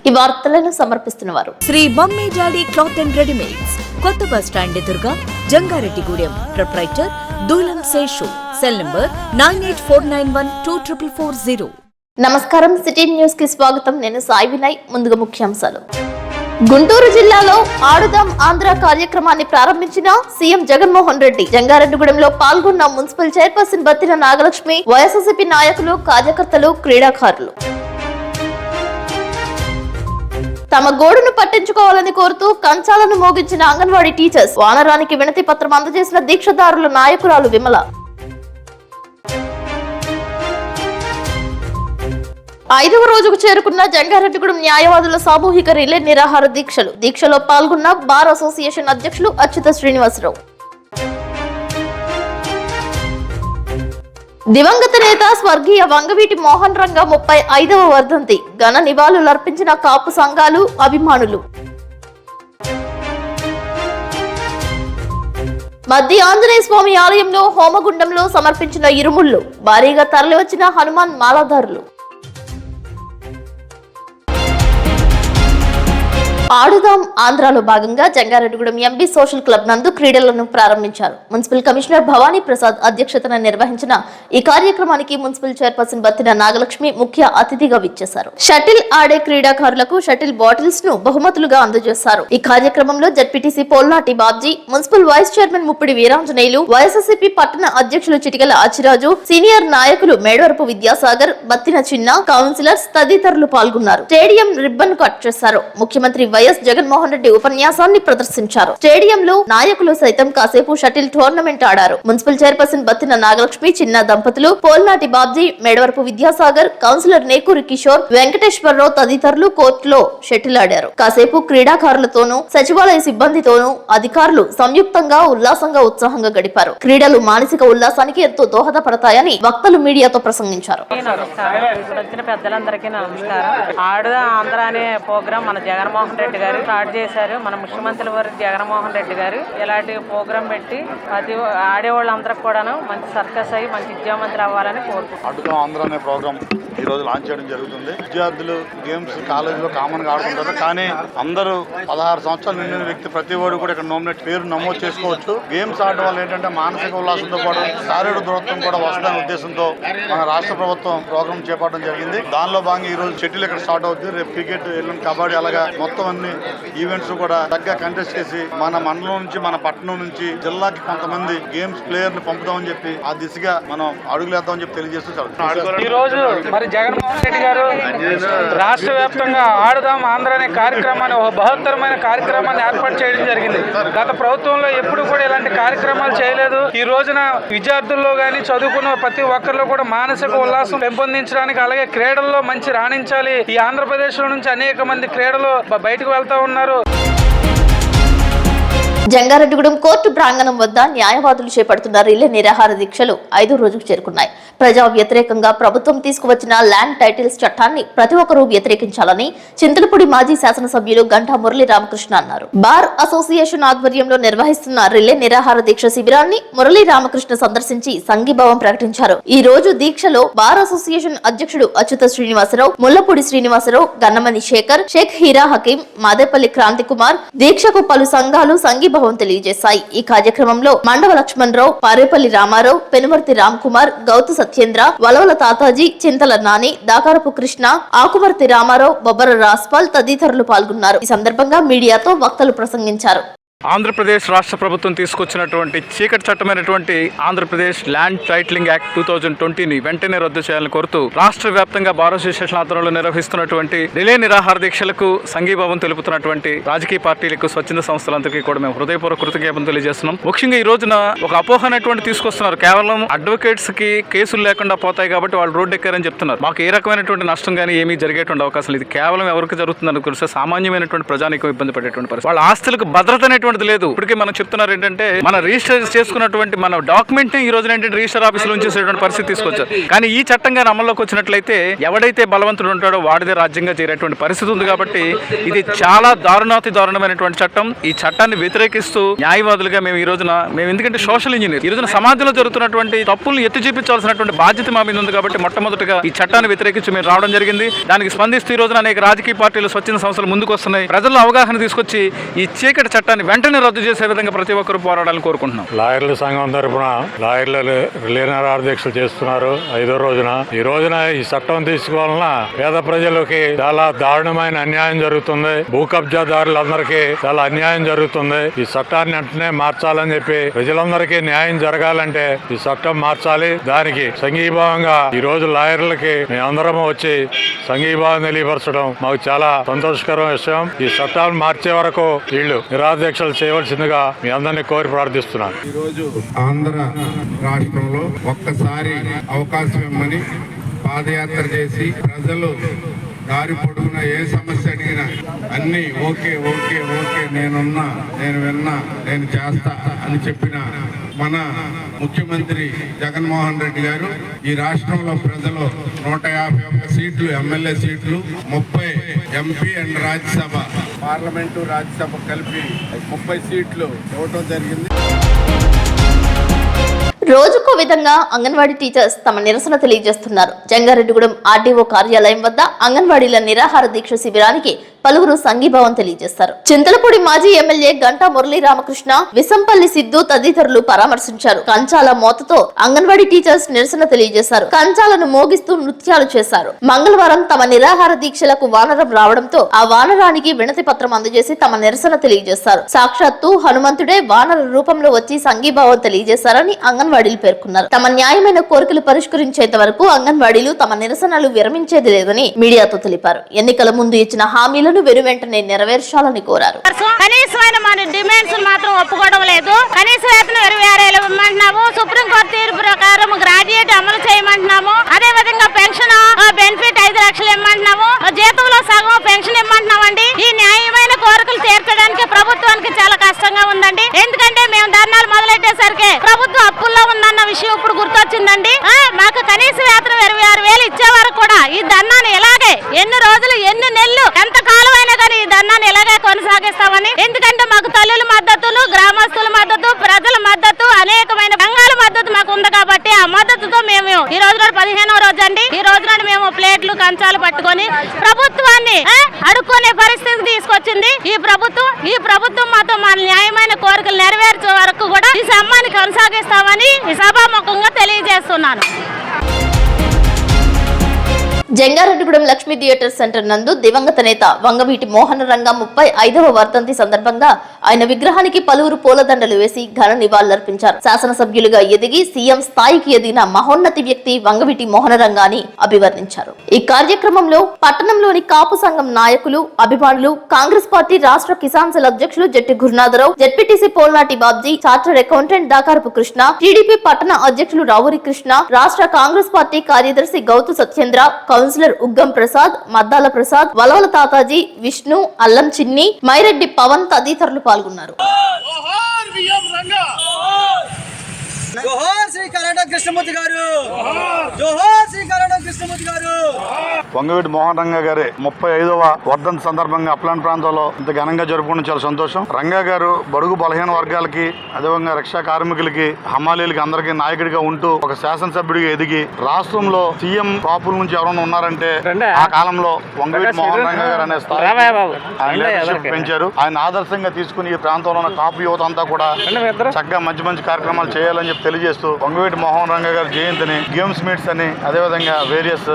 ఈ వార్తలను సమర్పిస్తున్నవారు Shri mummy daddy cloth and readymades, కొత్త బస్ స్టాండ్ ఎదురుగా, Jangareddigudem. Proprietor Dulam Seshu. Cell number 9849124440. నమస్కారం, సిటీ న్యూస్ కి స్వాగతం. నేను సాయి వినయ్. ముందుగా ముఖ్యాంశాలు. గుంటూరు జిల్లాలో ఆడుదాం ఆంధ్ర కార్యక్రమాన్ని ప్రారంభించిన సీఎం జగన్మోహన్ రెడ్డి. జంగారెడ్డిగూడెంలో పాల్గొన్న మున్సిపల్ చైర్పర్సన్ బత్తిన నాగలక్ష్మి, వైఎస్ఆర్సీపీ నాయకులు, కార్యకర్తలు, క్రీడాకారులు. తమ గోడును పట్టించుకోవాలని కోరుతూ కంచాలను మోగించిన అంగన్వాడీ టీచర్స్. వానరానికి వినతి పత్రం అందజేసిన దీక్షదారుల నాయకురాలు విమల. 5వ రోజుకు చేరుకున్న జంగారెడ్డిగూడెం న్యాయవాదుల సామూహిక రిలే నిరాహార దీక్షలు. దీక్షలో పాల్గొన్న బార్ అసోసియేషన్ అధ్యక్షులు అచ్యుత శ్రీనివాసరావు. దివంగత నేత స్వర్గీయ వంగవీటి మోహన్ రంగ 35వ వర్ధంతి. ఘన నివాళులర్పించిన కాపు సంఘాలు, అభిమానులు. మధ్య ఆంజనేయ స్వామి ఆలయంలో హోమగుండంలో సమర్పించిన ఇరుముళ్లు. భారీగా తరలివచ్చిన హనుమాన్ మాలాధారులు. ఆడుదాం ఆంధ్రాలో భాగంగా జంగారెడ్డిగూడెం ఎంబీ సోషల్ క్లబ్ నందు క్రీడలను ప్రారంభించారు. మున్సిపల్ కమిషనర్ భవానీ ప్రసాద్ అధ్యక్షతన నిర్వహించిన ఈ కార్యక్రమానికి మున్సిపల్ చైర్పర్సన్ బత్తిన నాగలక్ష్మి ముఖ్య అతిథిగా విచ్చేశారు. షటిల్ ఆడే క్రీడాకారులకు షటిల్ బాటిల్స్ ను బహుమతులుగా అందజేశారు. ఈ కార్యక్రమంలో ZPTC Polnati Babji, municipal vice chairman Muppidi Veeranjaneyulu, YSRCP పట్టణ అధ్యక్షులు చిటికల ఆచిరాజు, సీనియర్ నాయకులు మేడవరపు విద్యాసాగర్, బత్తిన చిన్న, కౌన్సిలర్స్ తదితరులు పాల్గొన్నారు. స్టేడియం రిబ్బన్ కట్ చేశారు. ముఖ్యమంత్రి వైఎస్ జగన్మోహన్ రెడ్డి ఉపన్యాసాన్ని ప్రదర్శించారు. స్టేడియంలో నాయకులు సైతం కాసేపు షటిల్ టోర్నమెంట్ ఆడారు. మున్సిపల్ చైర్పర్సన్ బత్తిన నాగలక్ష్మి, చిన్న దంపతులు, పోల్నాటి బాబ్జీ, మేడవరపు విద్యాసాగర్, కౌన్సిలర్ నేకూరి కిషోర్, వెంకటేశ్వరరావు తదితరులు కోర్టులో షటిల్ ఆడారు. కాసేపు క్రీడాకారులతోనూ సచివాలయ సిబ్బందితోనూ అధికారులు సంయుక్తంగా ఉల్లాసంగా ఉత్సాహంగా గడిపారు. క్రీడలు మానసిక ఉల్లాసానికి ఎంతో దోహదపడతాయని వక్తలు మీడియాతో ప్రసంగించారు. మన జగన్మోహన్ రెడ్డి గారు స్టార్ట్ చేశారు. మన ముఖ్యమంత్రి వారు జగన్మోహన్ రెడ్డి గారు ఇలాంటి ప్రోగ్రాం పెట్టి ప్రతి ఆడేవాళ్ళందరికి కూడాను మంచి సర్కస్ అయ్యి మంచి విద్యావంతులు అవ్వాలని కోరుకుంటున్నాం. ఆడుదాం ఆంధ్ర అనే ప్రోగ్రాం ఈ రోజు లాంచ్ చేయడం జరుగుతుంది. విద్యార్థులు గేమ్స్ కాలేజీలో కామన్ గా ఆడుకుంటారు. కానీ అందరూ 16 సంవత్సరాలు నిండిన వ్యక్తి ప్రతి వాడు కూడా ఇక్కడ నామినేట్ పేరు నమోదు చేసుకోవచ్చు. గేమ్స్ ఆడడం వల్ల ఏంటంటే మానసిక ఉల్లాసంతో పాటు శారీరక దృఢత్వం కూడా వస్తుందనే ఉద్దేశంతో మన రాష్ట్ర ప్రభుత్వం ప్రోగ్రాం చేపట్టడం జరిగింది. దానిలో భాగంగా ఈ రోజు షటిల్ ఇక్కడ స్టార్ట్ అవుతుంది. రేపు క్రికెట్, ఎల్లుండి కబడ్డీ, అలాగా మొత్తం అన్ని ఈవెంట్స్ కూడా తగ్గ కంటెస్ట్ చేసి మన మండలం నుంచి, మన పట్టణం నుంచి జిల్లాకి కొంతమంది గేమ్స్ ప్లేయర్ ని పంపుతామని చెప్పి ఆ దిశగా మనం అడుగులేద్దామని చెప్పి తెలియజేస్తున్నాం. ఈ రోజు మరి జగన్మోహన్ రెడ్డి గారు రాష్ట్ర వ్యాప్తంగా ఆడుదాం ఆంధ్ర అనే కార్యక్రమాన్ని, ఒక బృహత్తరమైన కార్యక్రమాన్ని ఏర్పాటు చేయడం జరిగింది. గత ప్రభుత్వంలో ఎప్పుడు కూడా ఇలాంటి కార్యక్రమాలు చేయలేదు. ఈ రోజున విద్యార్థుల్లో గానీ చదువుకున్న ప్రతి ఒక్కరిలో కూడా మానసిక ఉల్లాసం పెంపొందించడానికి, అలాగే క్రీడల్లో మంచి రాణించాలి. ఈ ఆంధ్రప్రదేశ్ లో నుంచి అనేక మంది క్రీడలు బయటకు వెళ్తా ఉన్నారు. జంగారెడ్డిగూడెం కోర్టు ప్రాంగణం వద్ద న్యాయవాదులు చేపడుతున్న రిలే నిరాహార దీక్షలు 5వ రోజుకు చేరుకున్నాయి. ప్రజా వ్యతిరేకంగా ప్రభుత్వం తీసుకువచ్చిన ల్యాండ్ టైటిల్స్ చట్టాన్ని ప్రతి ఒక్కరూ వ్యతిరేకించాలని చింతలపూడి మాజీ శాసనసభ్యులు గంటా మురళీ రామకృష్ణ అన్నారు. బార్ అసోసియేషన్ ఆధ్వర్యంలో నిర్వహిస్తున్న రిలే నిరాహార దీక్ష శిబిరాన్ని మురళీ రామకృష్ణ సందర్శించి సంఘీభావం ప్రకటించారు. ఈ రోజు దీక్షలో బార్ అసోసియేషన్ అధ్యక్షుడు అచ్యుత శ్రీనివాసరావు, ముల్లపూడి శ్రీనివాసరావు, గన్నమని శేఖర్, షేక్ హీరా హకీం, మాదేపల్లి క్రాంతి కుమార్, దీక్షకు పలు సంఘాలు సంఘీభావం తెలియజేశాయి. ఈ కార్యక్రమంలో మండవ లక్ష్మణరావు, పారేపల్లి రామారావు, పెనుమర్తి రామ్ కుమార్, గౌతు సత్యేంద్ర, వలవల తాతాజీ, చింతల నాని, దాకారపు కృష్ణ, ఆకుమర్తి రామారావు, బొబ్బర రాస్పాల్ తదితరులు పాల్గొన్నారు. ఈ సందర్భంగా మీడియాతో వక్తలు ప్రసంగించారు. ఆంధ్రప్రదేశ్ రాష్ట్ర ప్రభుత్వం తీసుకొచ్చినటువంటి చీకటి చట్టమైనటువంటి ఆంధ్రప్రదేశ్ ల్యాండ్ టైటిలింగ్ యాక్ట్ 2020ని వెంటనే రద్దు చేయాలని కోరుతూ రాష్ట్ర వ్యాప్తంగా బార్ అసోసియేషన్ ఆధ్వర్యంలో నిర్వహిస్తున్నటువంటి రిలే నిరాహార దీక్షలకు సంఘీభావం తెలుపుతున్నటువంటి రాజకీయ పార్టీలకు, స్వచ్ఛంద సంస్థలందరికీ కూడా మేము హృదయపూర్వక కృతజ్ఞతలు తెలియజేస్తున్నాం. ముఖ్యంగా ఈ రోజున ఒక అపోహ అనేటువంటి తీసుకొస్తున్నారు. కేవలం అడ్వకేట్స్ కి కేసులు లేకుండా పోతాయి కాబట్టి వాళ్ళు రోడ్డు ఎక్కారని చెప్తున్నారు. మాకు ఏ రకమైనటువంటి నష్టం కానీ ఏమీ జరిగేటువంటి అవకాశం లేదు. కేవలం ఎవరికి జరుగుతుందని తెలిస్తే సామాన్యమైనటువంటి ప్రజానికం ఇబ్బంది పడేటువంటి పరిస్థితి. వాళ్ళ ఆస్తులకు భద్రత అనేటువంటి అనేటువంటిది లేదు. ఇప్పటికే మనం చెప్తున్నారు ఏంటంటే మన రిజిస్టర్ చేసుకున్నటువంటి మన డాక్యుమెంట్ ని ఈ రోజున ఏంటంటే రిజిస్టర్ ఆఫీసులో ఉంచేసేటువంటి పరిస్థితి తీసుకొచ్చారు. కానీ ఈ చట్టంగా అమల్లోకి వచ్చినట్లయితే ఎవడైతే బలవంతుడు ఉంటాడో వాడిదే రాజ్యంగా చేరేటువంటి పరిస్థితి ఉంది. కాబట్టి ఇది చాలా దారుణాతి దారుణమైనటువంటి చట్టం. ఈ చట్టాన్ని వ్యతిరేకిస్తూ న్యాయవాదులుగా మేము ఈ రోజున ఎందుకంటే సోషల్ ఇంజనీర్ ఈ రోజున సమాజంలో జరుగుతున్నటువంటి తప్పులను ఎత్తి చూపించాల్సినటువంటి బాధ్యత మా మీద ఉంది. కాబట్టి మొట్టమొదటిగా ఈ చట్టాన్ని వ్యతిరేకించి మేము రావడం జరిగింది. దానికి స్పందిస్తూ ఈ రోజున అనేక రాజకీయ పార్టీలు, స్వచ్ఛంద సంస్థలు ముందుకు వస్తున్నాయి. ప్రజల్లో అవగాహన తీసుకొచ్చి ఈ చీకటి చట్టాన్ని వెంటనే రద్దు చేసే విధంగా ప్రతి ఒక్కరు పోరాడాలని కోరుకుంటున్నాం. లాయర్ల సంఘం తరఫున లాయర్ల రిలే దీక్షలు చేస్తున్నారు 5వ రోజున. ఈ రోజున ఈ చట్టం తీసుకోవాలన్న పేద ప్రజలకి చాలా దారుణమైన అన్యాయం జరుగుతుంది. భూ కబ్జాదారులందరికీ చాలా అన్యాయం జరుగుతుంది. ఈ చట్టాన్ని వెంటనే మార్చాలని చెప్పి ప్రజలందరికీ న్యాయం జరగాలంటే ఈ చట్టం మార్చాలి. దానికి సంఘీభావంగా ఈ రోజు లాయర్లకి మేమందరం వచ్చి సంఘీభావం తెలియపరచడం మాకు చాలా సంతోషకరమైన విషయం. ఈ చట్టాలను మార్చే వరకు వీళ్ళు నిరాదీక్షలు చేయవలసిందిగా మీ అందరినీ కోరి ప్రార్థిస్తున్నాను. ఈ రోజు ఆంధ్ర రాష్ట్రంలో ఒక్కసారి అవకాశం ఇమ్మని పాదయాత్ర చేసి ప్రజలు దారి పొడుగున ఏ సమస్య అడిగినా అన్ని ఓకే ఓకే ఓకే నేనున్నా, నేను విన్నా, నేను చేస్తా అని చెప్పిన మన ముఖ్యమంత్రి జగన్మోహన్ రెడ్డి గారు ఈ రాష్ట్రంలో ప్రజలు 151 సీట్లు ఎమ్మెల్యే సీట్లు, 30 MP and Rajya Sabha parliament Rajya Sabha కలిపి 30 సీట్లు ఇవ్వడం జరిగింది. రోజుకో విధంగా అంగన్వాడీ టీచర్స్ తమ నిరసన తెలియజేస్తున్నారు. జంగారెడ్డిగూడెం ఆర్డీఓ కార్యాలయం వద్ద అంగన్వాడీల నిరాహార దీక్ష శిబిరానికి పలువురు సంఘీభావం తెలియజేశారు. చింతలపూడి మాజీ ఎమ్మెల్యే గంటా మురళీ రామకృష్ణ, విసంపల్లి సిద్ధు తదితరులు పరామర్శించారు. కంచాల మోతతో అంగన్వాడీ టీచర్స్ నిరసన తెలియజేశారు. కంచాలను మోగిస్తూ నృత్యాలు చేశారు. మంగళవారం తమ నిరాహార దీక్షలకు వానరం రావడంతో ఆ వానరానికి వినతి పత్రం అందజేసి తమ నిరసన తెలియజేశారు. సాక్షాత్తు హనుమంతుడే వానర రూపంలో వచ్చి సంఘీభావం తెలియజేశారని అంగన్వాడీలు పేర్కొన్నారు. తమ న్యాయమైన కోరికలు పరిష్కరించేంత వరకు అంగన్వాడీలు తమ నిరసనలు విరమించేది లేదని మీడియాతో తెలిపారు. ఎన్నికల ముందు ఇచ్చిన హామీలను వెనువెంటనే నెరవేర్చాలని కోరారు. కనీసమైన మన డిమాండ్స్ మాత్రం ఒప్పుకోవడం లేదు. కనీస వేతనం 26,000 ఇవ్వమంటున్నాము. సుప్రీంకోర్టు తీర్పు ప్రకారం గ్రాడ్యుయేట్ అమలు చేయమంటున్నాము. అదే విధంగా పెన్షన్ బెనిఫిట్ 5 లక్షలు ఇవ్వమంటున్నాము. జీతంలో సగం పెన్షన్ ఇవ్వమంటున్నామండి. ఈ న్యాయమైన కోరికలు తీర్చడానికి ప్రభుత్వానికి చాలా కష్టంగా ఉందండి. ఎందుకంటే మేము ధర్నాలు మొదలెట్టేసరికి ప్రభుత్వం అప్పుల్లో ఉందన్న విషయం ఇప్పుడు గుర్తొచ్చిందండి. మాకు కనీస వేతనం 26,000 ఇచ్చే వరకు కూడా ఈ ధర్నాన్ని ఇలాగే ఎన్ని రోజులు, ఎన్ని నెలలు, ఎంత కాలం అయినా కానీ ఈ ధర్నాన్ని ఇలాగే కొనసాగిస్తామని. ఎందుకంటే మాకు తల్లుల మద్దతులు, గ్రామస్తుల మద్దతు, ప్రజల మద్దతు, అనేకమైన సంఘాల మద్దతు మాకు ఉంది. కాబట్టి ఆ మద్దతుతో మేము ఈ రోజు 15వ రోజు అండి. ఈ రోజు మేము ప్లేట్లు, కంచాలు పట్టుకొని ప్రభుత్వాన్ని అడుక్కునే పరిస్థితికి తీసుకొచ్చింది ఈ ప్రభుత్వం మాతో మా న్యాయమైన కోరికలు నెరవేర్చే వరకు కూడా ఈ సమ్మాన్ని కొనసాగిస్తామని ఈ సభాముఖంగా తెలియజేస్తున్నాను. జంగారెడ్డిగూడెం లక్ష్మీ థియేటర్ సెంటర్ నందు దివంగత నేత వంగవీటి మోహన రంగ 35వ వర్ధంతి సందర్భంగా ఆయన విగ్రహానికి పలువురు పూలదండలు వేసి ఘన నివాళులర్పించారు. శాసనసభ్యులుగా ఎదిగి సీఎం స్థాయికి ఎదిగిన మహోన్నతి వ్యక్తి వంగవీటి మోహన రంగాన్ని అభివర్ణించారు. ఈ కార్యక్రమంలో పట్టణంలోని కాపు సంఘం నాయకులు, అభిమానులు, కాంగ్రెస్ పార్టీ రాష్ట్ర కిసాన్ సెల్ అధ్యక్షులు Jatti Gurunatharao, ZPTC Polnati Babji, chartered accountant Dakarapu Krishna, TDP పట్టణ అధ్యక్షులు రావూరి కృష్ణ, రాష్ట్ర కాంగ్రెస్ పార్టీ కార్యదర్శి గౌతు సత్యేంద్ర, కౌన్సిలర్ ఉగ్గం ప్రసాద్, మద్దాల ప్రసాద్, వలవల తాతాజీ, విష్ణు, అల్లం చిన్ని, మైరెడ్డి పవన్ తదితరులు పాల్గొన్నారు. వంగవీటి మోహన్ రంగ గారి 35వ వర్ధంతి సందర్భంగా అప్లాంట్ ప్రాంతంలో ఇంత ఘనంగా జరుపుకోవడం చాలా సంతోషం. రంగా గారు బడుగు బలహీన వర్గాలకి, అదేవిధంగా రిక్షా కార్మికులకి, హమాలీలకి అందరికీ నాయకుడిగా ఉంటూ ఒక శాసనసభ్యుడిగా ఎదిగి రాష్ట్రంలో సీఎం కాపుల నుంచి ఎవరైనా ఉన్నారంటే ఆ కాలంలో వంగవీటి మోహన్ రంగ గారు అనే స్థాయి ఆయన పెంచారు. ఆయన ఆదర్శంగా తీసుకుని ఈ ప్రాంతంలో ఉన్న కాపు యువత అంతా కూడా చక్కగా మంచి మంచి కార్యక్రమాలు చేయాలని చెప్పి తెలియజేస్తూ వంగవీటి మోహన్ రంగ గారి జయంతిని గేమ్స్ మీట్స్ అని, అదేవిధంగా వేరియస్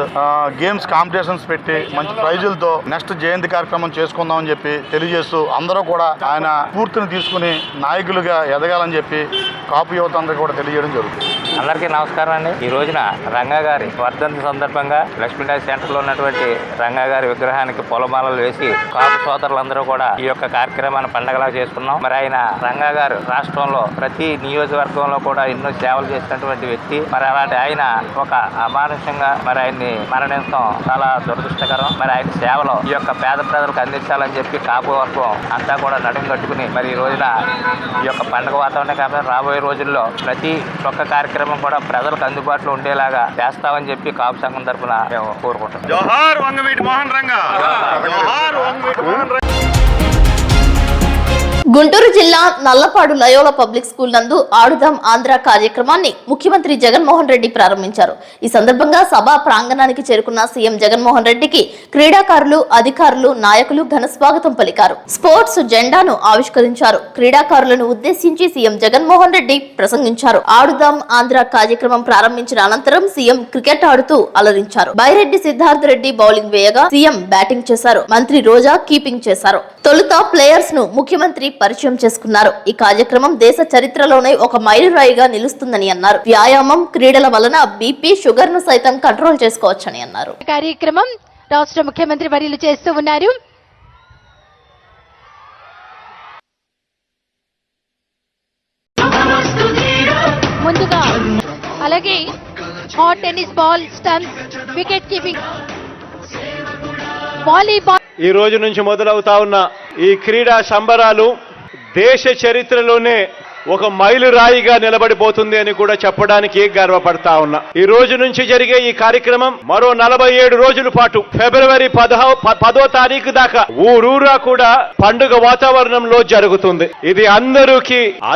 గేమ్స్ కాంపిటీషన్స్ పెట్టి మంచి ప్రైజులతో నెక్స్ట్ జయంతి కార్యక్రమం చేసుకుందామని చెప్పి తెలియజేస్తూ అందరూ కూడా ఆయన పూర్తిని తీసుకుని నాయకులుగా ఎదగాలని చెప్పి కాపు యువత అందరికీ కూడా తెలియజేయడం జరుగుతుంది. అందరికీ నమస్కారం అండి. ఈ రోజున రంగా గారి వర్ధంతి సందర్భంగా లక్ష్మీనగర్ సెంటర్ లో ఉన్నటువంటి రంగా గారి విగ్రహానికి పూలమాలలు వేసి కాపు సోదరులందరూ కూడా ఈ యొక్క కార్యక్రమాన్ని పండగలా చేసుకున్నాం. మరి ఆయన రంగా గారు రాష్ట్రంలో ప్రతి నియోజకవర్గంలో కూడా ఎన్నో సేవలు చేసినటువంటి వ్యక్తి. మరి అలాంటి ఆయన ఒక అమానుషంగా మరి ఆయన్ని మరణించడం చాలా దురదృష్టకరం. మరి ఆయన సేవలు ఈ యొక్క పేద ప్రజలకు అందించాలని చెప్పి కాపు వర్గం అంతా కూడా నడుము కట్టుకుని మరి ఈ రోజున ఈ యొక్క పండుగ వాతావరణం కాబట్టి రాబోయే రోజుల్లో ప్రతి ఒక్క కార్యక్రమం కూడా ప్రజలకు అందుబాటులో ఉండేలాగా చేస్తామని చెప్పి కాపు సంఘం తరఫున మేము కోరుకుంటున్నాం. జోహార్ వంగవీటి మోహన్ రంగా. జోహార్ వంగవీటి మోహన్ రంగా. గుంటూరు జిల్లా నల్లపాడు లయోలా పబ్లిక్ స్కూల్ నందు ఆడుదాం ఆంధ్ర కార్యక్రమాన్ని ముఖ్యమంత్రి జగన్మోహన్ రెడ్డి ప్రారంభించారు. ఈ సందర్భంగా సభా ప్రాంగణానికి చేరుకున్న సీఎం జగన్మోహన్ రెడ్డికి క్రీడాకారులు, అధికారులు, నాయకులు ఘన స్వాగతం పలికారు. స్పోర్ట్స్ జెండాను ఆవిష్కరించారు. క్రీడాకారులను ఉద్దేశించి సీఎం జగన్మోహన్ రెడ్డి ప్రసంగించారు. ఆడుదాం ఆంధ్ర కార్యక్రమం ప్రారంభించిన అనంతరం సీఎం క్రికెట్ ఆడుతూ అలరించారు. బైరెడ్డి సిద్ధార్థ్ రెడ్డి బౌలింగ్ వేయగా సీఎం బ్యాటింగ్ చేశారు. మంత్రి రోజా కీపింగ్ చేశారు. తొలుత ప్లేయర్స్ ను ముఖ్యమంత్రి పరిచయం చేసుకున్నారు. ఈ కార్యక్రమం దేశ చరిత్రలోనే ఒక మైలురాయిగా నిలుస్తుందని అన్నారు. వ్యాయామం, క్రీడల వలన బీపీ, షుగర్ ను సైతం కంట్రోల్ చేసుకోవచ్చని అన్నారు. కార్యక్రమం రాష్ట్ర ముఖ్యమంత్రి వర్యులు చేస్తూ ఉన్నారు. ముందుగా అలాగే hot tennis ball, stumps, wicket keeping, volleyball. ఈ రోజు నుంచి మొదలవుతా ఉన్న ఈ క్రీడా సంబరాలు దేశ చరిత్రలోనే ఒక మైలురాయిగా నిలబడిపోతుంది అని కూడా చెప్పడానికి గర్వపడతా ఉన్నా. ఈ రోజు నుంచి జరిగే ఈ కార్యక్రమం మరో 47 రోజుల పాటు ఫిబ్రవరి 10వ తారీఖు దాకా ఊరూరా కూడా పండుగ వాతావరణంలో జరుగుతుంది. ఇది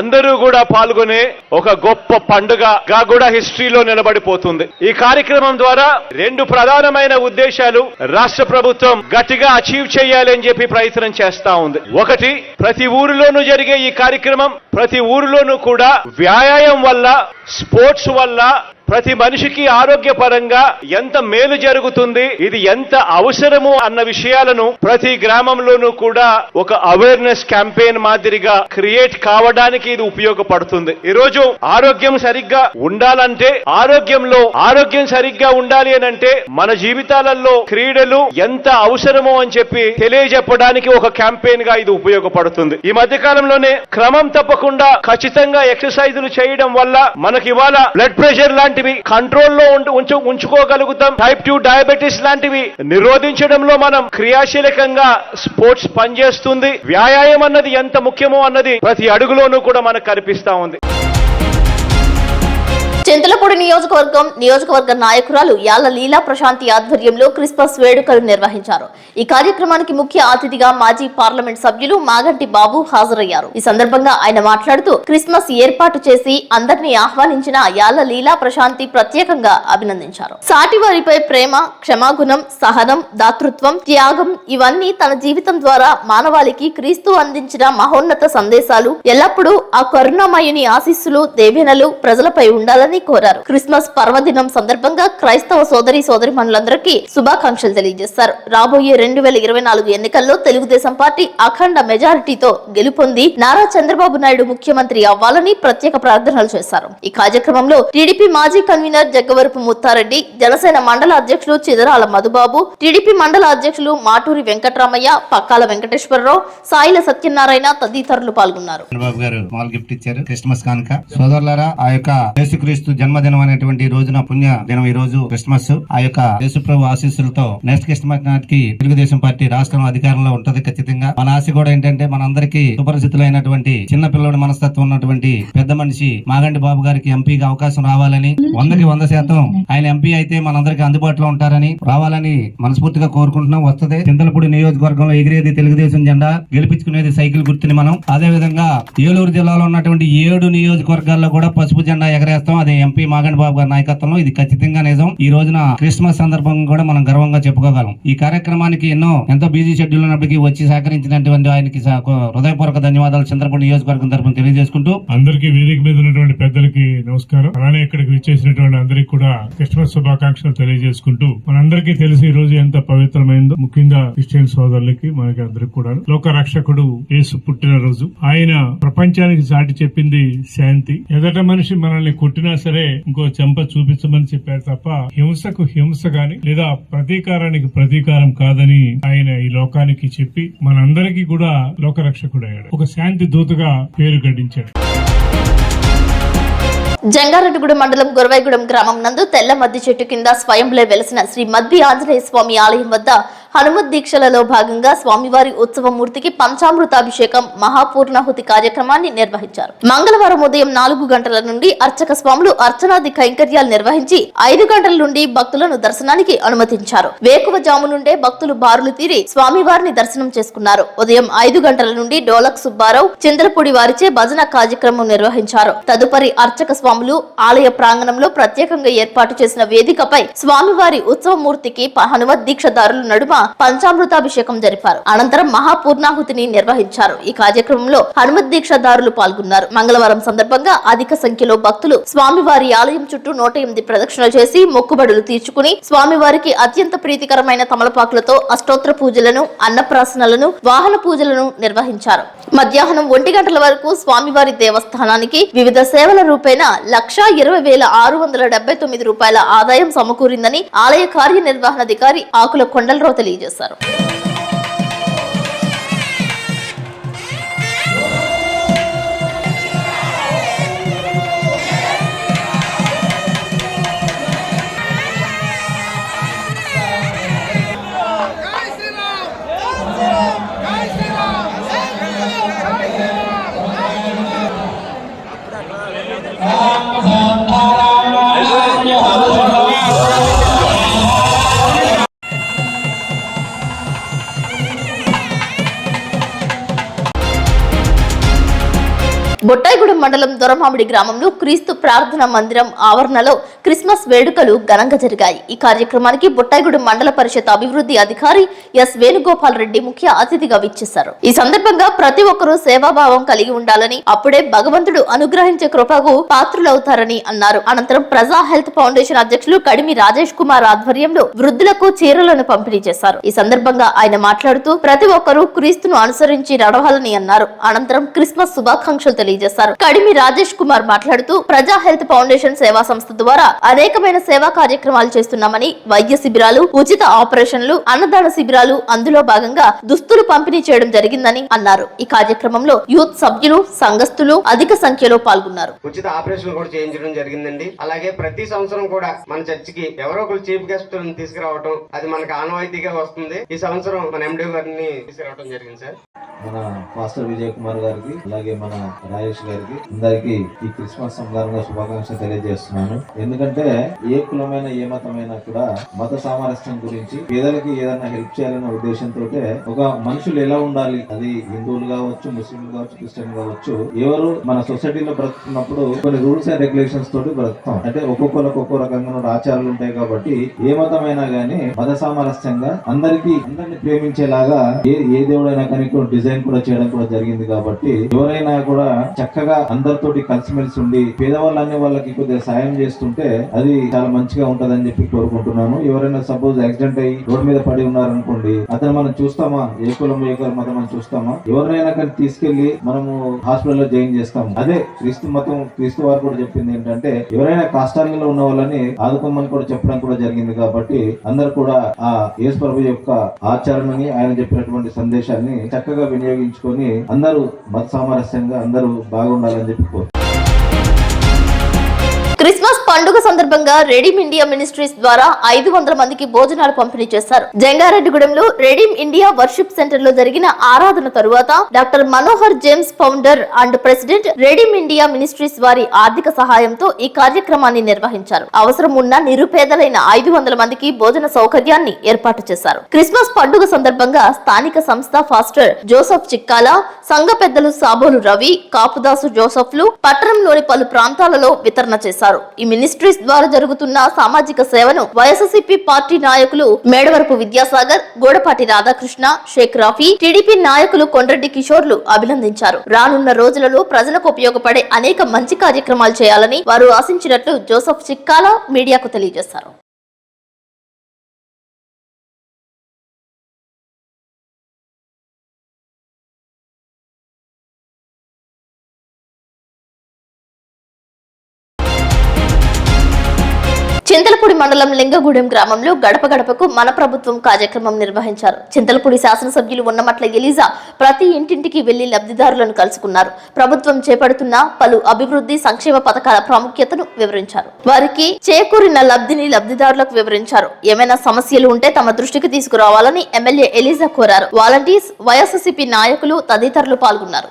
అందరూ కూడా పాల్గొనే ఒక గొప్ప పండుగగా కూడా హిస్టరీలో నిలబడిపోతుంది. ఈ కార్యక్రమం ద్వారా 2 ప్రధానమైన ఉద్దేశాలు రాష్ట్ర ప్రభుత్వం గట్టిగా అచీవ్ చేయాలి అని చెప్పి ప్రయత్నం చేస్తా ఉంది. ఒకటి, ప్రతి ఊరిలోనూ జరిగే ఈ కార్యక్రమం ప్రతి ఊరిలోనూ కూడా వ్యాయామం వల్ల, స్పోర్ట్స్ వల్ల ప్రతి మనిషికి ఆరోగ్యపరంగా ఎంత మేలు జరుగుతుంది, ఇది ఎంత అవసరము అన్న విషయాలను ప్రతి గ్రామంలోనూ కూడా ఒక అవేర్నెస్ క్యాంపెయిన్ మాదిరిగా క్రియేట్ కావడానికి ఇది ఉపయోగపడుతుంది. ఈ రోజు ఆరోగ్యం సరిగ్గా ఉండాలంటే, ఆరోగ్యం సరిగ్గా ఉండాలి అని అంటే మన జీవితాలలో క్రీడలు ఎంత అవసరమో అని చెప్పి తెలియజెప్పడానికి ఒక క్యాంపెయిన్ గా ఇది ఉపయోగపడుతుంది. ఈ మధ్య కాలంలోనే క్రమం తప్పకుండా ఖచ్చితంగా ఎక్సర్సైజులు చేయడం వల్ల మనకి ఇవాళ బ్లడ్ ప్రెషర్ లాంటి కంట్రోల్లో ఉంచుకోగలుగుతాం. టైప్ 2 డయాబెటీస్ లాంటివి నిరోధించడంలో మనం క్రియాశీలకంగా స్పోర్ట్స్ పనిచేస్తుంది. వ్యాయామం అన్నది ఎంత ముఖ్యమో అన్నది ప్రతి అడుగులోనూ కూడా మనకు కనిపిస్తా ఉంది. చింతలపూడి నియోజకవర్గ నాయకురాలు యాళ్ల లీలా ప్రశాంతి ఆధ్వర్యంలో క్రిస్మస్ వేడుకలు నిర్వహించారు. ఈ కార్యక్రమానికి ముఖ్య అతిథిగా మాజీ పార్లమెంట్ సభ్యులు మాగంటి బాబు హాజరయ్యారు. ఈ సందర్భంగా ఆయన మాట్లాడుతూ క్రిస్మస్ ఏర్పాటు చేసి అందరినీ ఆహ్వానించిన యాళ్ల లీలా ప్రశాంతి ప్రత్యేకంగా అభినందించారు. సాటివారిపై ప్రేమ, క్షమాగుణం, సహనం, దాతృత్వం, త్యాగం ఇవన్నీ తన జీవితం ద్వారా మానవాళికి క్రీస్తు అందించిన మహోన్నత సందేశాలు. ఎల్లప్పుడూ ఆ కరుణామయుని ఆశీస్సులు, దేవెనలు ప్రజలపై ఉండాలని కోరారు. క్రిస్మస్ పర్వదినం సందర్భంగా క్రైస్తవ సోదరీమణులందరికీ శుభాకాంక్షలు తెలియజేశారు. రాబోయే 2024 ఎన్నికల్లో తెలుగుదేశం పార్టీ అఖండ మెజారిటీతో గెలుపొంది నారా చంద్రబాబు నాయుడు ముఖ్యమంత్రి అవ్వాలని ప్రత్యేక ప్రార్థనలు చేశారు. ఈ కార్యక్రమంలో టీడీపీ మాజీ కన్వీనర్ జగ్గవరపు ముత్తారెడ్డి, జనసేన మండల అధ్యక్షులు చిదరాల మధుబాబు, టీడీపీ మండల అధ్యక్షులు మాటూరి వెంకటరామయ్య, పక్కాల వెంకటేశ్వరరావు, సాయిల సత్యనారాయణ తదితరులు పాల్గొన్నారు. జన్మదినం అనేటువంటి రోజున పుణ్య దినం ఈ రోజు క్రిస్మస్. ఆ యొక్క యేసుప్రభు ఆశీస్సులతో నెక్స్ట్ క్రిస్మస్ నాటికి తెలుగుదేశం పార్టీ రాష్ట్రం అధికారంలో ఉంటది. ఖచ్చితంగా మన ఆశ కూడా ఏంటంటే మనందరికీ సుపరిచితులైనటువంటి చిన్న పిల్లడి మనస్తత్వం ఉన్నటువంటి పెద్ద మనిషి మాగంటి బాబు గారికి ఎంపీగా అవకాశం రావాలని, 100% ఆయన ఎంపీ అయితే మనందరికీ అందుబాటులో ఉంటారని, రావాలని మనస్ఫూర్తిగా కోరుకుంటున్నాం. వస్తుంది. చింతలపూడి నియోజకవర్గంలో ఎగిరేది తెలుగుదేశం జెండా, గెలిపించుకునేది సైకిల్ గుర్తుని మనం. అదే విధంగా ఏలూరు జిల్లాలో ఉన్నటువంటి 7 నియోజకవర్గాల్లో కూడా పసుపు జెండా ఎగరేస్తాం. అదే ఎంపీ మాగంటి బాబు గారి నాయకత్వంలో. ఇది ఖచ్చితంగా నిజం. ఈ రోజున క్రిస్మస్ సందర్భంగా కూడా మనం గర్వంగా చెప్పుకోగలం. ఈ కార్యక్రమానికి ఎంతో బిజీ షెడ్యూల్ ఉన్నప్పటికీ వచ్చి సహకరించినటువంటి ఆయనకి హృదయపూర్వక ధన్యవాదాలు చంద్రపూడి నియోజకవర్గం తరఫున తెలియజేసుకుంటూ, అందరికీ వేదిక మీద ఉన్నటువంటి పెద్దలకి నమస్కారం. అలానే ఇక్కడికి విచ్చేసినటువంటి అందరికి కూడా క్రిస్మస్ శుభాకాంక్షలు తెలియజేసుకుంటూ, మనందరికీ తెలిసి ఈ రోజు ఎంత పవిత్రమైందో, ముఖ్యంగా క్రిస్టియన్ సోదరులకి మనకి అందరికి కూడా లోక రక్షకుడు యేసు పుట్టినరోజు. ఆయన ప్రపంచానికి చాటి చెప్పింది శాంతి. ఎదట మనిషి మనల్ని కొట్టినా సరే ఇంకో చెంప చూపించమని చెప్పారు తప్ప హింసకు హింస గాని లేదా ప్రతీకారానికి ప్రతీకారం కాదని ఆయన ఈ లోకానికి చెప్పి మనందరికీ కూడా లోకరక్షకుడు అయ్యాడు. ఒక శాంతి దూతగా పేరు గడించాడు. జంగారెడ్డిగూడెం మండలం గొరవైగూడెం గ్రామం నందు తెల్ల మద్ది చెట్టు కింద స్వయంలో వెలసిన శ్రీ మద్ది ఆంజనేయ స్వామి ఆలయం వద్ద హనుమత్ దీక్షలలో భాగంగా స్వామివారి ఉత్సవమూర్తికి పంచామృతాభిషేకం మహాపూర్ణాహుతి కార్యక్రమాన్ని నిర్వహించారు. మంగళవారం ఉదయం 4 గంటల నుండి అర్చక స్వాములు అర్చనాది కైంకర్యాలు నిర్వహించి 5 గంటల నుండి భక్తులను దర్శనానికి అనుమతించారు. వేకువజాము నుండే భక్తులు బారులు తీరి స్వామివారిని దర్శనం చేసుకున్నారు. ఉదయం 5 గంటల నుండి డోలక్ సుబ్బారావు చింద్రపూడి వారిచే భజన కార్యక్రమం నిర్వహించారు. తదుపరి అర్చక స్వాములు ఆలయ ప్రాంగణంలో ప్రత్యేకంగా ఏర్పాటు చేసిన వేదికపై స్వామివారి ఉత్సవమూర్తికి హనుమత్ దీక్షదారుల నడుమ పంచామృతాభిషేకం జరిపారు. అనంతరం మహాపూర్ణాహుతిని నిర్వహించారు. ఈ కార్యక్రమంలో హనుమత్ దీక్షదారులు పాల్గొన్నారు. మంగళవారం సందర్భంగా అధిక సంఖ్యలో భక్తులు స్వామివారి ఆలయం చుట్టూ 108 ప్రదక్షిణలు చేసి మొక్కుబడులు తీర్చుకుని స్వామివారికి అత్యంత ప్రీతికరమైన తమలపాకులతో అష్టోత్తర పూజలను, అన్నప్రాసనలను, వాహన పూజలను నిర్వహించారు. మధ్యాహ్నం 1 గంటల వరకు స్వామివారి దేవస్థానానికి వివిధ సేవల రూపేణ 1,20,679 రూపాయల ఆదాయం సమకూరిందని ఆలయ కార్యనిర్వహణాధికారి ఆకుల కొండలరావు తెలియజేశారు. బొట్టాయిగూడెం మండలం దొరమామిడి గ్రామంలో క్రీస్తు ప్రార్థనా మందిరం ఆవరణలో క్రిస్మస్ వేడుకలు ఘనంగా జరిగాయి. ఈ కార్యక్రమానికి బొట్టాయిగూడెం మండల పరిషత్ అభివృద్ధి అధికారి ఎస్ వేణుగోపాల్ రెడ్డి ముఖ్య అతిథిగా విచ్చేశారు. ఈ సందర్భంగా ప్రతి ఒక్కరూ సేవాభావం కలిగి ఉండాలని, అప్పుడే భగవంతుడు అనుగ్రహించే కృపకు పాత్రులవుతారని అన్నారు. అనంతరం ప్రజా హెల్త్ ఫౌండేషన్ అధ్యక్షులు కడిమి రాజేష్ కుమార్ ఆధ్వర్యంలో వృద్ధులకు చీరలను పంపిణీ చేశారు. ఈ సందర్భంగా ఆయన మాట్లాడుతూ ప్రతి ఒక్కరూ క్రీస్తును అనుసరించి నడవాలని అన్నారు. అనంతరం క్రిస్మస్ శుభాకాంక్షలు తెలియజేశారు. కడిమి రాజేష్ కుమార్ మాట్లాడుతూ ప్రజా హెల్త్ ఫౌండేషన్ సేవా సంస్థ ద్వారా అనేకమైన సేవా కార్యక్రమాలు చేస్తున్నామని, వైద్య శిబిరాలు, ఉచిత ఆపరేషన్లు, అన్నదాన శిబిరాలు, అందులో భాగంగా దుస్తులు పంపిణీ చేయడం జరిగిందని అన్నారు. ఈ కార్యక్రమంలో యూత్ సభ్యులు, సంఘస్థులు అధిక సంఖ్యలో పాల్గొన్నారు. ఉచిత ఆపరేషన్ కూడా చేయించడం జరిగిందండి. అలాగే ప్రతి సంవత్సరం కూడా మన చర్చికి ఎవరో ఒకరు చీఫ్ గెస్ట్ తీసుకురావడం అది మనకు ఆనవాయితీగా వస్తుంది. ఈ సంవత్సరం మన ఎండి గారిని తీసుకురావడం జరిగింది సార్. మన మాస్టర్ విజయ్ కుమార్ గారికి, అలాగే మన రాజేష్ గారికి, అందరికి ఈ క్రిస్మస్ సందర్భంగా శుభాకాంక్షలు తెలియజేస్తున్నాను. ఎందుకంటే ఏ కులమైన ఏ మతమైనా కూడా మత సామరస్యం గురించి పేదలకి ఏదైనా హెల్ప్ చేయాలనే ఉద్దేశంతో ఒక మనుషులు ఎలా ఉండాలి, అది హిందువులు కావచ్చు, ముస్లింలు కావచ్చు, క్రిస్టియన్ కావచ్చు, ఎవరు మన సొసైటీలో బ్రతుకున్నప్పుడు కొన్ని రూల్స్ అండ్ రెగ్యులేషన్స్ తోటి బ్రతుకుతాం. అంటే ఒక్కొక్కరికి ఒక్కో రకంగా ఆచారాలు ఉంటాయి. కాబట్టి ఏ మతమైనా గానీ మత సామరస్యంగా అందరినీ ప్రేమించేలాగా ఏ దేవుడైనా కానీ డిజైన్ కూడా చేయడం కూడా జరిగింది. కాబట్టి ఎవరైనా కూడా చక్కగా అందరితోటి కలిసిమెలిసి ఉండి పేదవాళ్ళు అనే వాళ్ళకి కొద్దిగా సాయం చేస్తుంటే అది చాలా మంచిగా ఉంటదని చెప్పి కోరుకుంటున్నాను. ఎవరైనా సపోజ్ యాక్సిడెంట్ అయ్యి రోడ్ మీద పడి ఉన్నారనుకోండి, అతను మనం చూస్తామా, ఏ కులం ఏ కులం మతం మనం చూస్తామా? ఎవరినైనా కానీ తీసుకెళ్లి మనము హాస్పిటల్లో జాయిన్ చేస్తాము. అదే క్రీస్తు వారు కూడా చెప్పింది ఏంటంటే ఎవరైనా కష్టాలలో ఉన్న వాళ్ళని ఆదుకోమని కూడా చెప్పడం కూడా జరిగింది. కాబట్టి అందరు కూడా ఆ యేసు ప్రభు యొక్క ఆచరణని, ఆయన చెప్పినటువంటి సందేశాన్ని చక్కగా వినియోగించుకొని అందరూ మత సామరస్యంగా అందరూ బాగుండాలని చెప్పి క్రిస్మస్ పండుగ సందర్భంగా రెడీమ్ ఇండియా మినిస్ట్రీస్ ద్వారా 500 మందికి భోజనాలు పంపిణీ చేశారు. జంగారెడ్డిగూడెంలో రెడీమ్ ఇండియా వర్షిప్ సెంటర్ లో జరిగిన ఆరాధన తరువాత doctor Manohar James, founder and president, redeem India ministries వారి ఆర్థిక సహాయంతో ఈ కార్యక్రమాన్ని నిర్వహించారు. అవసరం ఉన్న నిరుపేదలైన 500 మందికి భోజన సౌకర్యాన్ని ఏర్పాటు చేశారు. క్రిస్మస్ పండుగ సందర్భంగా స్థానిక సంస్థ ఫాస్టర్ జోసఫ్ చిక్కాల, సంఘ పెద్దలు సాబోలు రవి, కాపుదాసు జోసఫ్లు పట్టణంలోని పలు ప్రాంతాలలో వితరణ చేశారు. ఈ మినిస్ట్రీస్ ద్వారా జరుగుతున్న సామాజిక సేవను వైఎస్ఆర్సీపీ పార్టీ నాయకులు మేడవరపు విద్యాసాగర్, గోడపాటి రాధాకృష్ణ, షేక్ రాఫీ, టీడీపీ నాయకులు కొండ్రెడ్డి కిషోర్లు అభినందించారు. రానున్న రోజులలో ప్రజలకు ఉపయోగపడే అనేక మంచి కార్యక్రమాలు చేయాలని వారు ఆశించినట్లు జోసఫ్ చిక్కాల మీడియాకు తెలియజేశారు. చింతలపూడి మండలం లింగగూడెం గ్రామంలో గడప గడపకు మన ప్రభుత్వం కార్యక్రమం నిర్వహించారు. చింతలపూడి శాసనసభ్యులు ఉన్నమట్ల ఎలీజా ప్రతి ఇంటింటికి వెళ్లి లబ్ధిదారులను కలుసుకున్నారు. ప్రభుత్వం చేపడుతున్న పలు అభివృద్ధి సంక్షేమ పథకాల ప్రాముఖ్యతను వివరించారు. వారికి చేకూరిన లబ్ధిని లబ్ధిదారులకు వివరించారు. ఏమైనా సమస్యలు ఉంటే తమ దృష్టికి తీసుకురావాలని ఎమ్మెల్యే ఎలీజా కోరారు. వాలంటీర్స్, వైఎస్ఆర్సీపీ నాయకులు తదితరులు పాల్గొన్నారు.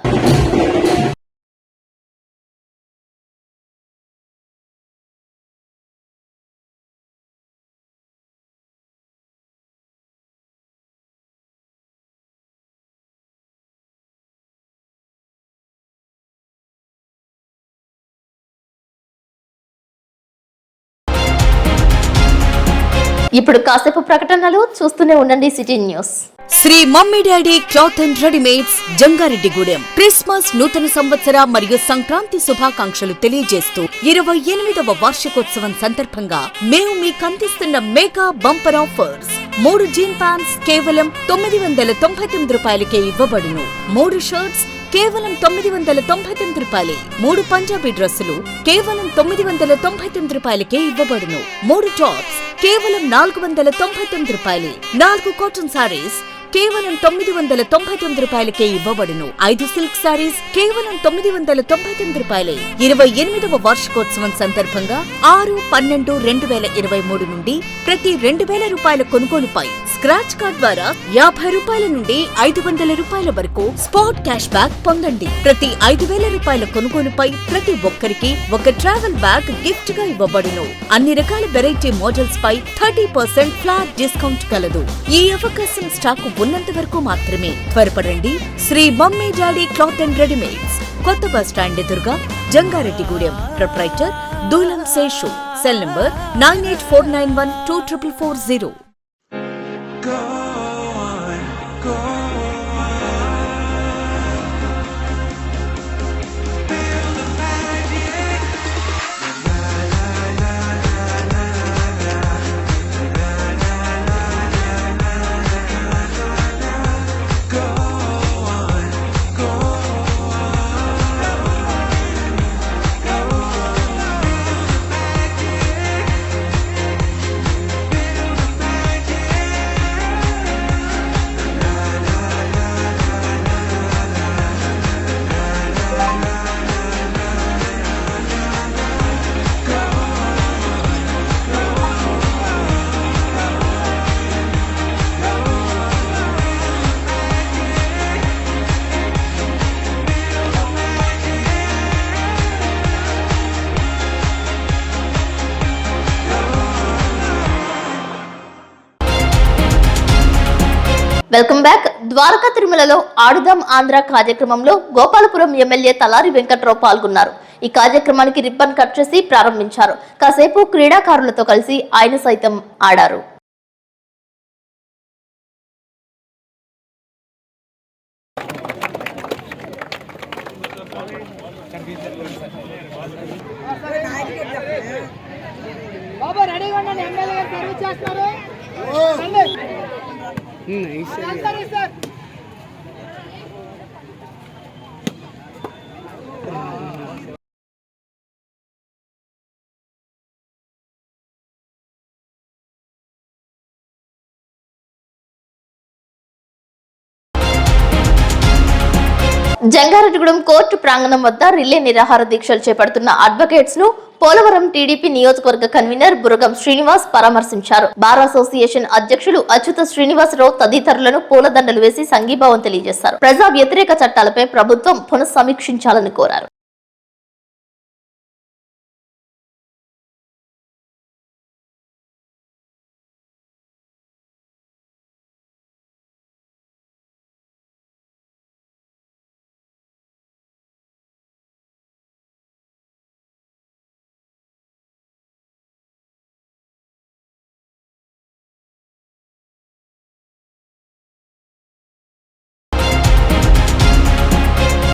ఇప్పుడు కాసేపు ప్రకటనలు చూస్తూనే ఉండండి city news. Shri mummy daddy cloth and readymades Jangareddygudem Christmas నూతన సంవత్సర మరియు సంక్రాంతి శుభాకాంక్షలు తెలియజేస్తూ 28వ వార్షికోత్సవం సందర్భంగా మేము మీకు అందిస్తున్న mega bumper offers. 3 gene pants కేవలం 999 రూపాయలకే ఇవ్వబడును. 3 షర్ట్స్ కేవలం 999 రూపాయలే. 3 పంజాబీ డ్రెస్సులు కేవలం 999 రూపాయలకే ఇవ్వబడును. 3 టాప్స్ కేవలం 499 రూపాయలే. 4 కాటన్ సారీస్ కేవలం 999 రూపాయలకే ఇవ్వబడును. 5 సిల్క్ సారీస్ కేవలం 999 రూపాయలే. 28వ వార్షికోత్సవం సందర్భంగా 6/12/2023 నుండి ప్రతి 2000 రూపాయల కొనుగోలుపై స్క్రాచ్ కార్డ్ ద్వారా 50 రూపాయల నుండి 500 రూపాయల వరకు స్పాట్ క్యాష్ బ్యాక్ పొందండి. ప్రతి 5000 రూపాయల కొనుగోలుపై ప్రతి ఒక్కరికి ఒక ట్రావెల్ బ్యాగ్ గిఫ్ట్ గా ఇవ్వబడును. అన్ని రకాల వెరైటీ మోడల్స్ పై 30% ఫ్లాట్ డిస్కౌంట్ కలదు. ఈ అవకాశం స్టాక్ ఉన్నంత వరకు మాత్రమే. త్వరపడండి. Shri mummy daddy cloth and readymades, కొత్త బస్ స్టాండ్ ఎదురుగా, Jangareddigudem. Proprietor Dulam Seshu. Cell number 9849124440. Welcome back. Dwaraka తిరుమలలో ఆడుదాం ఆంధ్ర కార్యక్రమంలో గోపాలపురం ఎమ్మెల్యే తలారి వెంకట్రావు పాల్గొన్నారు. ఈ కార్యక్రమానికి రిబ్బన్ కట్ చేసి ప్రారంభించారు. కాసేపు క్రీడాకారులతో కలిసి ఆయన సైతం ఆడారు. జంగారెడ్డిగూడెం కోర్టు ప్రాంగణం వద్ద రిలే నిరాహార దీక్షలు చేపడుతున్న అడ్వకేట్స్ ను పోలవరం టీడీపీ నియోజకవర్గ కన్వీనర్ బురగం శ్రీనివాస్ పరామర్శించారు. బార్ అసోసియేషన్ అధ్యక్షులు అచ్యుత శ్రీనివాసరావు తదితరులను పూలదండలు వేసి సంఘీభావం తెలియజేశారు. ప్రజా వ్యతిరేక చట్టాలపై ప్రభుత్వం పునఃసమీక్షించాలని కోరారు.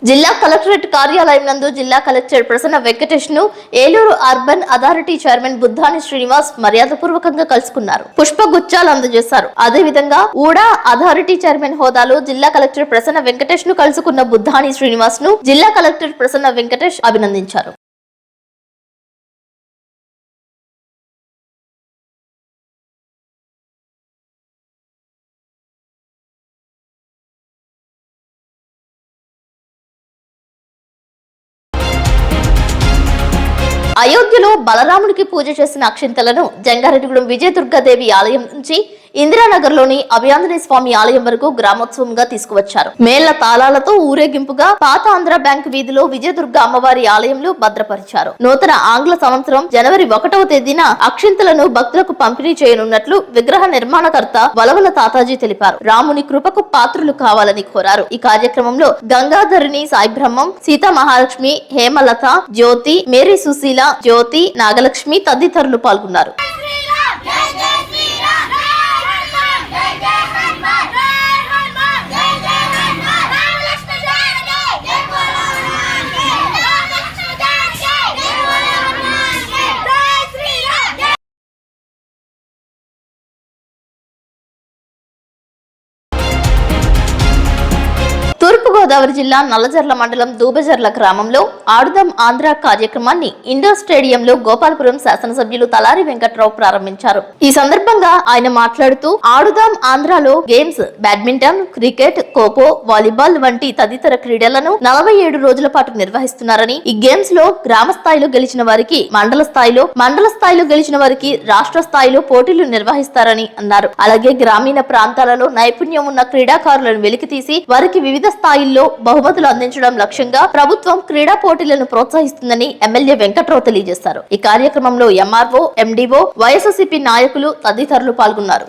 జిల్లా కలెక్టరేట్ కార్యాలయం నందు జిల్లా కలెక్టర్ ప్రసన్న వెంకటేష్ ను ఏలూరు అర్బన్ అథారిటీ చైర్మన్ బుద్ధాని శ్రీనివాస్ మర్యాదపూర్వకంగా కలుసుకున్నారు. పుష్పగుచ్చాలు అందజేశారు. అదేవిధంగా ఊడా అథారిటీ చైర్మన్ హోదాలో జిల్లా కలెక్టర్ ప్రసన్న వెంకటేష్ ను కలుసుకున్న బుద్ధాని శ్రీనివాస్ ను జిల్లా కలెక్టర్ ప్రసన్న వెంకటేష్ అభినందించారు. అయోధ్యలో బలరాముడికి పూజ చేసిన అక్షింతలను జంగారెడ్డిగూడెం విజయదుర్గాదేవి ఆలయం నుంచి ఇందిరానగర్లోని అభయాంజనేయ స్వామి ఆలయం వరకు గ్రామోత్సవంగా తీసుకువచ్చారు. మేళ్ల తాళాలతో ఊరేగింపుగా పాత ఆంధ్ర బ్యాంక్ వీధిలో విజయదుర్గ అమ్మవారి ఆలయంలో భద్రపరిచారు. నూతన ఆంగ్ల సంవత్సరం జనవరి 1వ తేదీన అక్షింతలను భక్తులకు పంపిణీ చేయనున్నట్లు విగ్రహ నిర్మాణకర్త వలవల తాతాజీ తెలిపారు. రాముని కృపకు పాత్రులు కావాలని కోరారు. ఈ కార్యక్రమంలో గంగాధరిని సాయి బ్రహ్మం, సీతా మహాలక్ష్మి, హేమలత, జ్యోతి, మేరీ సుశీల, జ్యోతి, నాగలక్ష్మి తదితరులు పాల్గొన్నారు. తూర్పుగోదావరి జిల్లా నల్లజర్ల మండలం దూబజర్ల గ్రామంలో ఆడుదాం ఆంధ్ర కార్యక్రమాన్ని ఇండోర్ స్టేడియంలో గోపాలపురం శాసనసభ్యులు తలారి వెంకట్రావు ప్రారంభించారు. ఈ సందర్భంగా ఆయన మాట్లాడుతూ ఆడుదాం ఆంధ్రలో games, badminton, cricket, kho kho, volleyball వంటి తదితర క్రీడలను 47 రోజుల పాటు నిర్వహిస్తున్నారని, ఈ గేమ్స్ లో గ్రామ స్థాయిలో గెలిచిన వారికి మండల స్థాయిలో గెలిచిన వారికి రాష్ట్ర స్థాయిలో పోటీలు నిర్వహిస్తారని అన్నారు. అలాగే గ్రామీణ ప్రాంతాలలో నైపుణ్యం ఉన్న క్రీడాకారులను వెలికితీసి వారికి వివిధ స్థాయిల్లో బహుమతులు అందించడం లక్ష్యంగా ప్రభుత్వం క్రీడా పోటీలను ప్రోత్సహిస్తుందని ఎమ్మెల్యే వెంకట్రావు తెలియజేశారు. ఈ కార్యక్రమంలో ఎంఆర్ఓ, ఎండిఓ, వైఎస్ఆర్సీపీ నాయకులు తదితరులు పాల్గొన్నారు.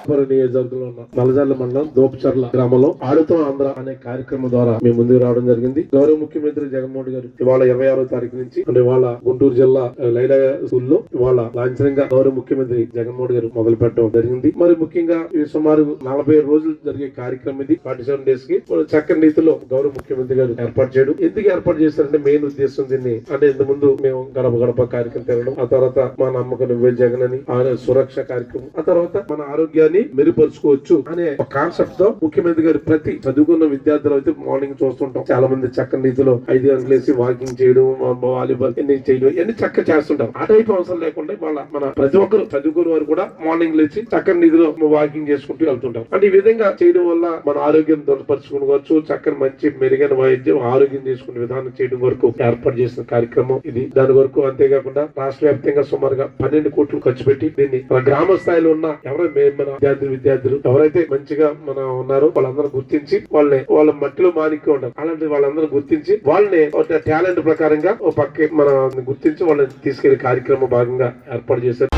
నల్లజర్ల మండలం దోపచర్ల గ్రామంలో ఆడుతాం ఆంధ్ర అనే కార్యక్రమం ద్వారా మేము ముందుకు రావడం జరిగింది. గౌరవ ముఖ్యమంత్రి జగన్మోహన్ గారు ఇవాళ 26వ తారీఖు నుంచి అంటే ఇవాళ గుంటూరు జిల్లా లైలా స్కూల్లో ఇవాళ లాంఛనంగా గౌరవ ముఖ్యమంత్రి జగన్మోహన్ గారు మొదలు పెట్టడం జరిగింది. మరి ముఖ్యంగా సుమారు 47 రోజులు జరిగే కార్యక్రమం ఇది. 47 డేస్ కి చక్కని రీతిలో గౌరవ ముఖ్యమంత్రి గారు ఏర్పాటు చేయడం. ఎందుకు ఏర్పాటు చేశారంటే మెయిన్ ఉద్దేశం దీన్ని అంటే ఇంత ముందు మేము గడప గడప కార్యక్రమం తినడం, ఆ తర్వాత మా నమ్మకం నువ్వే జగన్ అని సురక్ష కార్యక్రమం, ఆ తర్వాత మన ఆరోగ్యాన్ని మెరుగుపరుచుకోవచ్చు అనే ఒక కాన్సెప్ట్ తో ముఖ్యమంత్రి గారు ప్రతి చదువుకున్న విద్యార్థులు అయితే మార్నింగ్ చూస్తుంటాం చాలా మంది చక్కని రీతిలో 5 గంటలు వేసి వాకింగ్ చేయడం, వాలీబాల్ ఎన్ని చేయడం ఇవన్నీ చక్కగా చేస్తుంటాం. ఆ టైప్ అవసరం లేకుండా వాళ్ళ మన ప్రతి ఒక్కరు చదువుకున్న వారు కూడా మార్నింగ్ లేచి చక్కని రీతిలో వాకింగ్ చేసుకుంటూ వెళ్తుంటాం. అంటే ఈ విధంగా చేయడం వల్ల మన ఆరోగ్యం దొరపరుచుకోవచ్చు, చక్కని మంచి మెరుగైన వైద్యం ఆరోగ్యం తీసుకునే విధానం చేయడం వరకు ఏర్పాటు చేసిన కార్యక్రమం ఇది. దాని వరకు అంతేకాకుండా రాష్ట్ర వ్యాప్తంగా సుమారుగా 12 కోట్లు ఖర్చు పెట్టి దీన్ని గ్రామ స్థాయిలో ఉన్న మన విద్యార్థులు ఎవరైతే మంచిగా మన ఉన్నారో వాళ్ళందరూ గుర్తించి వాళ్ళ మట్టిలో మాణిక్యం ఉంటారు. అలాంటి వాళ్ళందరూ గుర్తించి వాళ్ళని టాలెంట్ ప్రకారంగా ఓ పక్క మన గుర్తించి వాళ్ళని తీసుకెళ్లే కార్యక్రమం భాగంగా ఏర్పాటు చేశారు.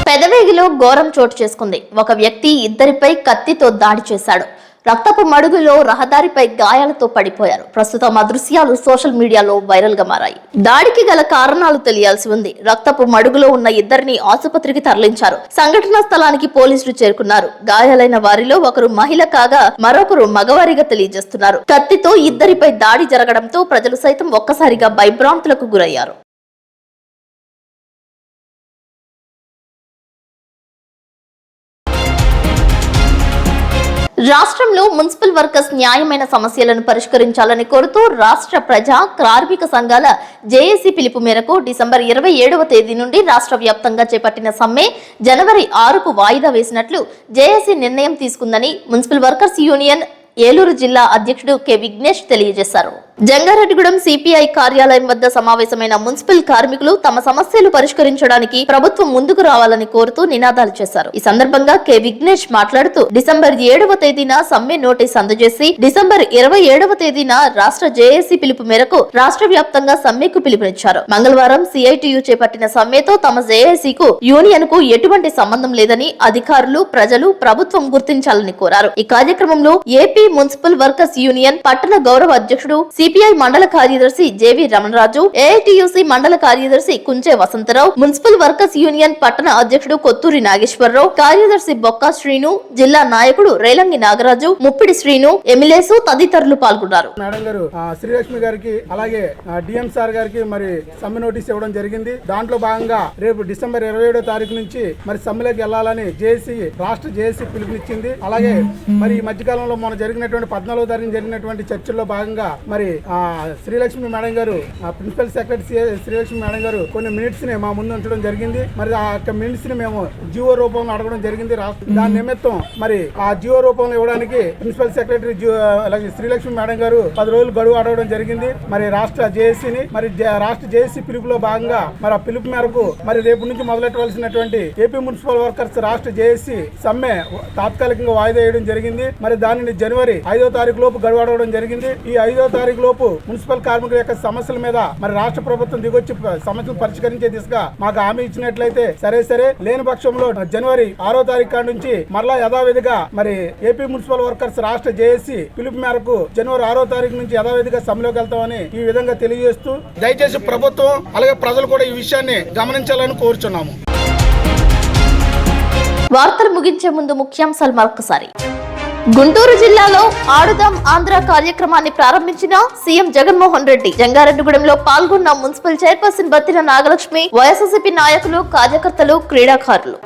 పెదవేగిలో ఘోరం చోటు చేసుకుంది. ఒక వ్యక్తి ఇద్దరిపై కత్తితో దాడి చేశాడు. రక్తపు మడుగులో రహదారిపై గాయాలతో పడిపోయారు. ప్రస్తుతం ఆ దృశ్యాలు సోషల్ మీడియాలో వైరల్ గా మారాయి. దాడికి గల కారణాలు తెలియాల్సి ఉంది. రక్తపు మడుగులో ఉన్న ఇద్దరిని ఆసుపత్రికి తరలించారు. సంఘటనా స్థలానికి పోలీసులు చేరుకున్నారు. గాయాలైన వారిలో ఒకరు మహిళ కాగా మరొకరు మగవారిగా తెలియజేస్తున్నారు. కత్తితో ఇద్దరిపై దాడి జరగడంతో ప్రజలు సైతం ఒక్కసారిగా భయభ్రాంతులకు గురయ్యారు. రాష్ట్రంలో మున్సిపల్ వర్కర్స్ న్యాయమైన సమస్యలను పరిష్కరించాలని కోరుతూ రాష్ట్ర ప్రజా కార్మిక సంఘాల జేఏసీ పిలుపు మేరకు డిసెంబర్ 27వ తేదీ నుండి రాష్ట్ర వ్యాప్తంగా చేపట్టిన సమ్మె జనవరి 6కు వాయిదా వేసినట్లు జేఏసీ నిర్ణయం తీసుకుందని మున్సిపల్ వర్కర్స్ యూనియన్ ఏలూరు జిల్లా అధ్యక్షుడు కె విఘ్నేష్ తెలియజేశారు. జంగారెడ్డిగూడెం సిపిఐ కార్యాలయం వద్ద సమావేశమైన మున్సిపల్ కార్మికులు తమ సమస్యలు పరిష్కరించడానికి ప్రభుత్వం ముందుకు రావాలని కోరుతూ నినాదాలు చేశారు. ఈ సందర్భంగా కె విఘ్నేష్ మాట్లాడుతూ డిసెంబర్ 7వ తేదీన సమ్మె నోటీస్ అందజేసి డిసెంబర్ 27వ తేదీన రాష్ట్ర జేఏసీ పిలుపు మేరకు రాష్ట్ర వ్యాప్తంగా సమ్మెకు పిలుపునిచ్చారు. మంగళవారం సిఐటియు చేపట్టిన సమ్మెతో తమ జేఏసీకు యూనియన్ కు ఎటువంటి సంబంధం లేదని అధికారులు, ప్రజలు, ప్రభుత్వం గుర్తించాలని కోరారు. ఈ కార్యక్రమంలో ఏపీ మున్సిపల్ వర్కర్స్ యూనియన్ పట్టణ గౌరవ అధ్యక్షుడు సిపిఐ మండల కార్యదర్శి జేవి రమణరాజు, ఏఐటియుసి మండల కార్యదర్శి Kunche Vasantrao, municipal workers union పట్టణ అధ్యక్షుడు కొత్తూరి నాగేశ్వరరావు, కార్యదర్శి బొక్క శ్రీను, జిల్లా నాయకుడు రేలంగి నాగరాజు, ముప్పిడి శ్రీను, ఎమ్మెల్యేసు తదితరులు పాల్గొన్నారు. మేడం గారు శ్రీలక్ష్మి గారికి అలాగే డిఎం సార్ గారికి మరి సమ్మె నోటీస్ ఇవ్వడం జరిగింది. దాంట్లో భాగంగా రేపు డిసెంబర్ 27వ తారీఖు నుంచి మరి సమ్మెలోకి వెళ్లాలని రాష్ట్ర జేఏసీ పిలుపునిచ్చింది. అలాగే మరి ఈ మధ్యకాలంలో మొన్న జరిగినటువంటి 14వ తారీఖు జరిగినటువంటి చర్చల్లో భాగంగా మరి శ్రీలక్ష్మి మేడం గారు, ప్రిన్సిపల్ సెక్రటరీ శ్రీలక్ష్మి మేడం గారు కొన్ని మినిట్స్ ని మా ముందు ఉంచడం జరిగింది. మరి ఆ యొక్క మినిట్స్ ని మేము జీవో రూపంలో అడగడం జరిగింది. దాని నిమిత్తం మరి ఆ జీవో రూపంలో ఇవ్వడానికి ప్రిన్సిపల్ సెక్రటరీ శ్రీలక్ష్మి మేడం గారు 10 రోజులు గడువు అడగడం జరిగింది. మరి రాష్ట్ర జేఏసీని రాష్ట్ర జేఏసీ పిలుపులో భాగంగా మరి ఆ పిలుపు మేరకు మరి రేపు నుంచి మొదలెట్టవలసినటువంటి ఏపీ మున్సిపల్ వర్కర్స్ రాష్ట్ర జేఏసీ సమ్మె తాత్కాలికంగా వాయిదా వేయడం జరిగింది. మరి దానిని జనవరి 5వ తారీఖు లోపు గడువు అడగడం జరిగింది. ఈ 5వ తారీఖు లోపు మున్సిపల్ కార్మికుల యొక్క సమస్యల మీద మరి రాష్ట్ర ప్రభుత్వం దిగొచ్చి సమస్యలు పరిష్కరించే దిశగా మాకు హామీ ఇచ్చినట్లయితే సరే, లేని పక్షంలో జనవరి 6వ తారీఖు కాడ నుంచి మరలా యథావిధిగా మరి ఏపీ మున్సిపల్ వర్కర్స్ రాష్ట్ర జేఏసీ పిలుపు మేరకు జనవరి 6వ తారీఖు నుంచి యథావిధిగా సమ్మెలోకి వెళ్తామని ఈ విధంగా తెలియజేస్తూ దయచేసి ప్రభుత్వం అలాగే ప్రజలు కూడా ఈ విషయాన్ని గమనించాలని కోరుచున్నాము. వార్తలు ముగించే ముందు ముఖ్యాంశాలు మరొకసారి. గుంటూరు జిల్లాలో ఆడుదాం ఆంధ్ర కార్యక్రమాన్ని ప్రారంభించిన సీఎం జగన్మోహన్ రెడ్డి. జంగారెడ్డిగూడెంలో పాల్గొన్న మున్సిపల్ చైర్పర్సన్ బత్తిన నాగలక్ష్మి, వైఎస్ఆర్సీపీ నాయకులు, కార్యకర్తలు, క్రీడాకారులు.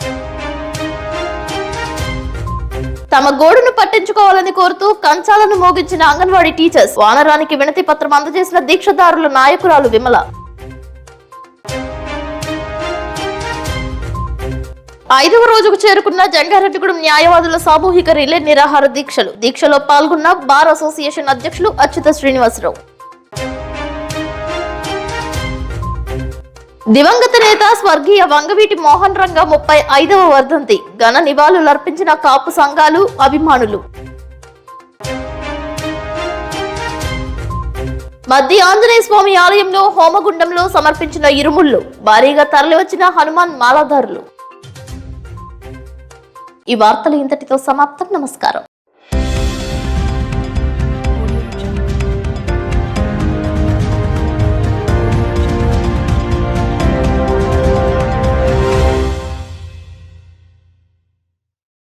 తమ గోడును పట్టించుకోవాలని కోరుతూ కంచాలను మోగించిన అంగన్వాడీ టీచర్స్. వానరానికి వినతి పత్రం అందజేసిన దీక్షదారుల నాయకురాలు విమల. 5వ రోజుకు చేరుకున్న జంగారెడ్డిగూడెం న్యాయవాదుల సామూహిక రిలే నిరాహార దీక్షలు. దీక్షలో పాల్గొన్న బార్ అసోసియేషన్ అధ్యక్షులు అచ్యుత శ్రీనివాసరావు. దివంగత నేత స్వర్గీయ వంగవీటి మోహన్ రంగ 35వ వర్ధంతి. ఘన నివాళులర్పించిన కాపు సంఘాలు, అభిమానులు. మధ్య ఆంజనేయ స్వామి ఆలయంలో హోమగుండంలో సమర్పించిన ఇరుముళ్లు. భారీగా తరలివచ్చిన హనుమాన్ మాలాధారులు. ఈ వార్తలు ఇంతటితో సమాప్తం. నమస్కారం.